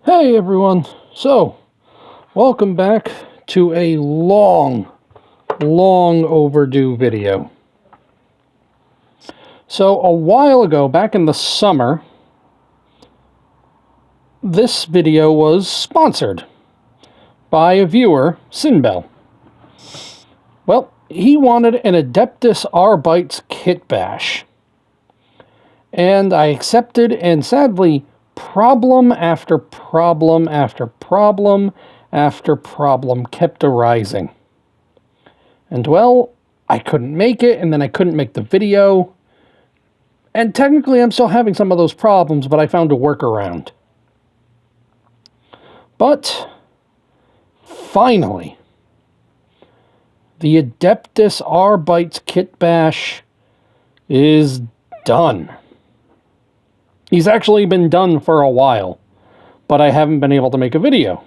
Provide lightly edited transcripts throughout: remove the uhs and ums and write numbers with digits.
Hey everyone, so welcome back to a long overdue video. So a while ago, back in the summer, this video was sponsored by a viewer, Sinbel. Well, he wanted an Adeptus Arbites kitbash, and I accepted, and sadly, problem after problem after problem after problem kept arising. And well, I couldn't make it, and then I couldn't make the video. And technically I'm still having some of those problems, but I found a workaround. But finally, the Adeptus Arbites kitbash is done. He's actually been done for a while, but I haven't been able to make a video.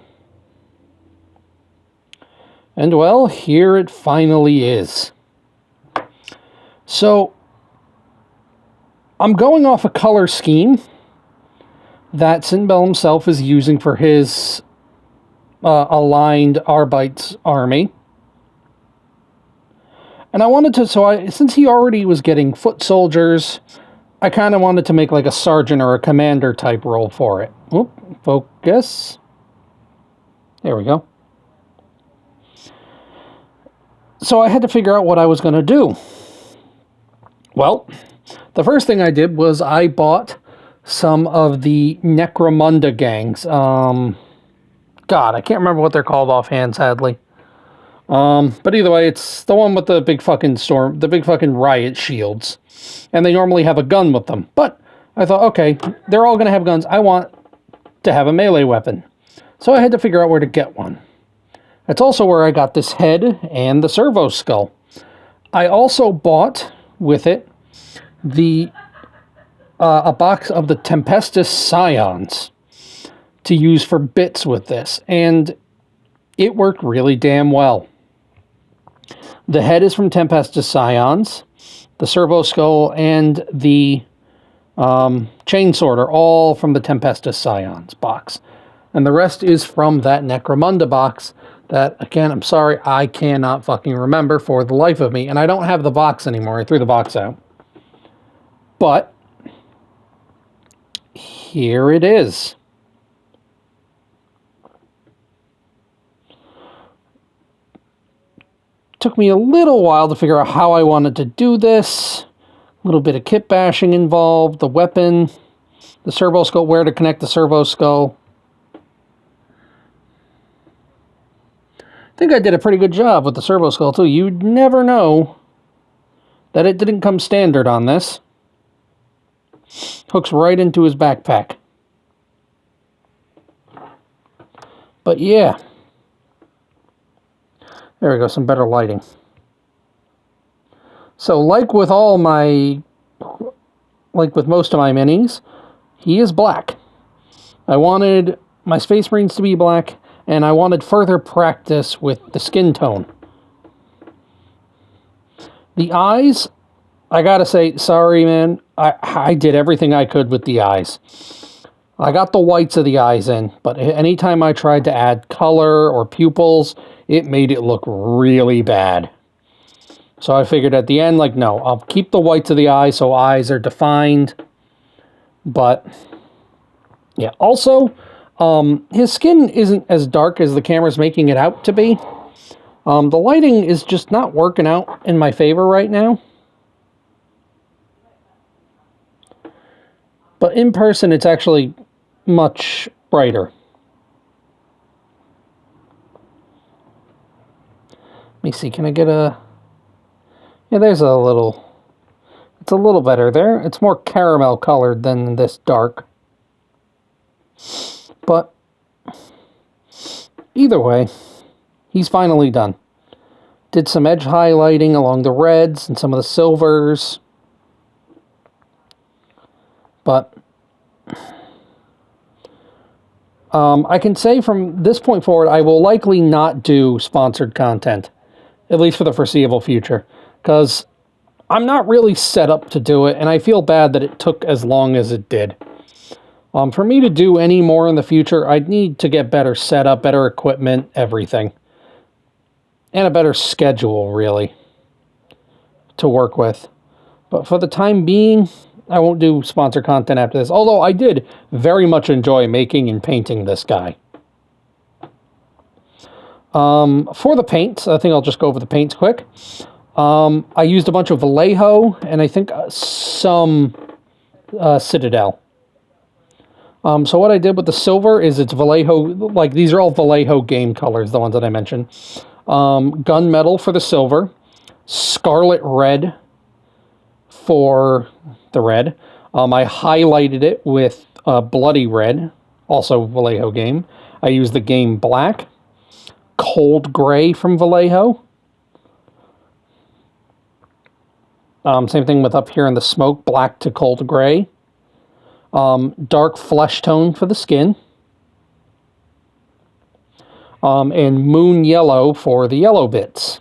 And well, here it finally is. So, I'm going off a color scheme that Sinbel himself is using for his aligned Arbites army. And I wanted to, since he already was getting foot soldiers, I kind of wanted to make like a sergeant or a commander type role for it. Oop, focus. There we go. So I had to figure out what I was going to do. Well, the first thing I did was I bought some of the Necromunda gangs. God, I can't remember what they're called offhand, sadly. But either way, it's the one with the big fucking riot shields. And they normally have a gun with them. But I thought, okay, they're all going to have guns. I want to have a melee weapon. So I had to figure out where to get one. That's also where I got this head and the servo skull. I also bought with it a box of the Tempestus Scions to use for bits with this. And it worked really damn well. The head is from Tempestus Scions. The servo skull and the chainsword are all from the Tempestus Scions box. And the rest is from that Necromunda box that, again, I'm sorry, I cannot fucking remember for the life of me. And I don't have the box anymore. I threw the box out. But here it is. Took me a little while to figure out how I wanted to do this. A little bit of kit bashing involved, the weapon, the servo skull, where to connect the servo skull. I think I did a pretty good job with the servo skull too. You'd never know that it didn't come standard on this. Hooks right into his backpack. But yeah. There we go, some better lighting. So like with most of my minis, he is black. I wanted my Space Marines to be black, and I wanted further practice with the skin tone. The eyes, I gotta say, sorry man, I did everything I could with the eyes. I got the whites of the eyes in, but anytime I tried to add color or pupils, it made it look really bad. So I figured at the end, like, no, I'll keep the whites of the eyes so eyes are defined. But, yeah. Also, his skin isn't as dark as the camera's making it out to be. The lighting is just not working out in my favor right now. But in person, it's actually much brighter. Let me see, can I get a... Yeah, there's a little... It's a little better there. It's more caramel colored than this dark. But either way, he's finally done. Did some edge highlighting along the reds and some of the silvers. But I can say from this point forward, I will likely not do sponsored content, at least for the foreseeable future, because I'm not really set up to do it, and I feel bad that it took as long as it did. For me to do any more in the future, I'd need to get better setup, better equipment, everything. And a better schedule, really, to work with. But for the time being, I won't do sponsor content after this. Although I did very much enjoy making and painting this guy. For the paints, I think I'll just go over the paints quick. I used a bunch of Vallejo and I think some Citadel. So what I did with the silver is it's Vallejo, like these are all Vallejo game colors, the ones that I mentioned. Gunmetal for the silver, scarlet red for the red. I highlighted it with bloody red, also Vallejo game. I used the game black, cold gray from Vallejo. Same thing with up here in the smoke, black to cold gray. Dark flesh tone for the skin. And moon yellow for the yellow bits.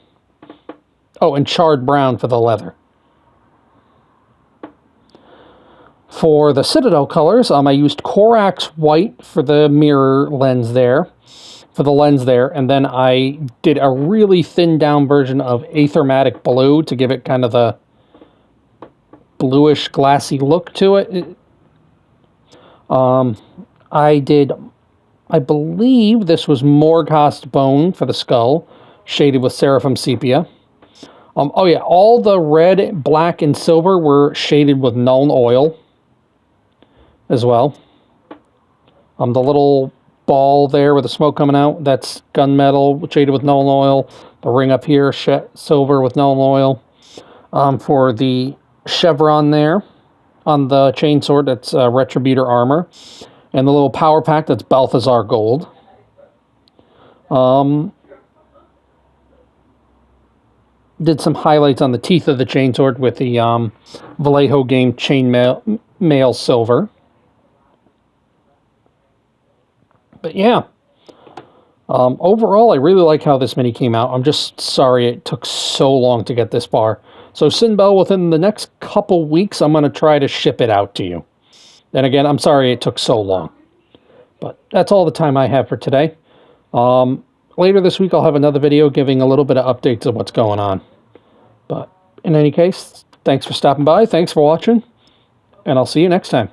Oh, and charred brown for the leather. For the Citadel colors, I used Corax white for the mirror lens there, for the lens there, and then I did a really thinned down version of Aethermatic blue to give it kind of the bluish glassy look to it. I believe this was Morghast bone for the skull, shaded with Seraphim sepia. Oh yeah, all the red, black, and silver were shaded with Nuln Oil as well. The little ball there with the smoke coming out, that's gunmetal shaded with Nuln Oil. The ring up here, silver with Nuln Oil. For the chevron there on the chainsword, that's Retributor armor. And the little power pack, that's Balthazar gold. Did some highlights on the teeth of the chainsword with the Vallejo game chainmail silver. But yeah, overall, I really like how this mini came out. I'm just sorry it took so long to get this far. So Sinbel, within the next couple weeks, I'm going to try to ship it out to you. And again, I'm sorry it took so long. But that's all the time I have for today. Later this week, I'll have another video giving a little bit of updates of what's going on. But in any case, thanks for stopping by. Thanks for watching. And I'll see you next time.